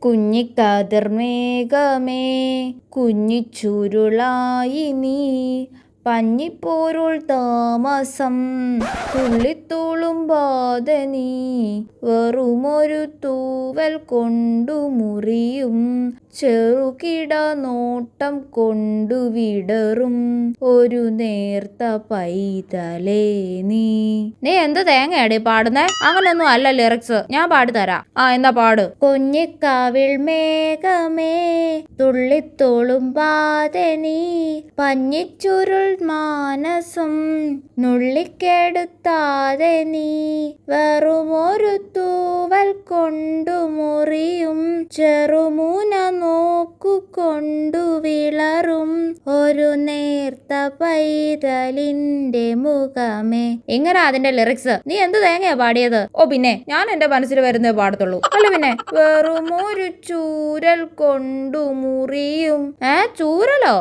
കുഞ്ഞിക്കതിർമേഘമേ കുഞ്ഞിച്ചുരുളായി നീ പഞ്ഞിപ്പോരുൾ താമസം തുള്ളിത്തുളുമ്പാതെ നീ വെറുമൊരു തൂവൽ കൊണ്ടു മുറിയും ചെറുകിട നോട്ടം കൊണ്ടു വിടറും ഒരു നേർത്ത പൈതലേ നീ. നീ എന്ത് തേങ്ങയാടി പാടുന്നേ? അങ്ങനൊന്നും അല്ല ലിറിക്സ്, ഞാൻ പാടിത്തരാം. എന്നാ പാട്. കുഞ്ഞിക്കാവിൾ മേഘമേ തുള്ളിത്തുളുമ്പാതെ നീ പഞ്ഞിച്ചുരുൾ മാനസം നുള്ളിക്കെടുത്താതെ നീ വെറുമൊരു തൂവൽ കൊണ്ടു മുറിയും ചെറുമൂന നോക്കുകൊണ്ടു വിളറും ഒരു നേർത്ത പൈതലിന്റെ മുഖമേ. ഇങ്ങനെ അതിന്റെ ലിറിക്സ്. നീ എന്ത് തേങ്ങയാ പാടിയത്? പിന്നെ ഞാൻ എന്റെ മനസ്സിൽ വരുന്നേ പാടത്തുള്ളൂ. അല്ല പിന്നെ വെറുമൊരു ചൂരൽ കൊണ്ടു മുറിയും. ചൂരലോ?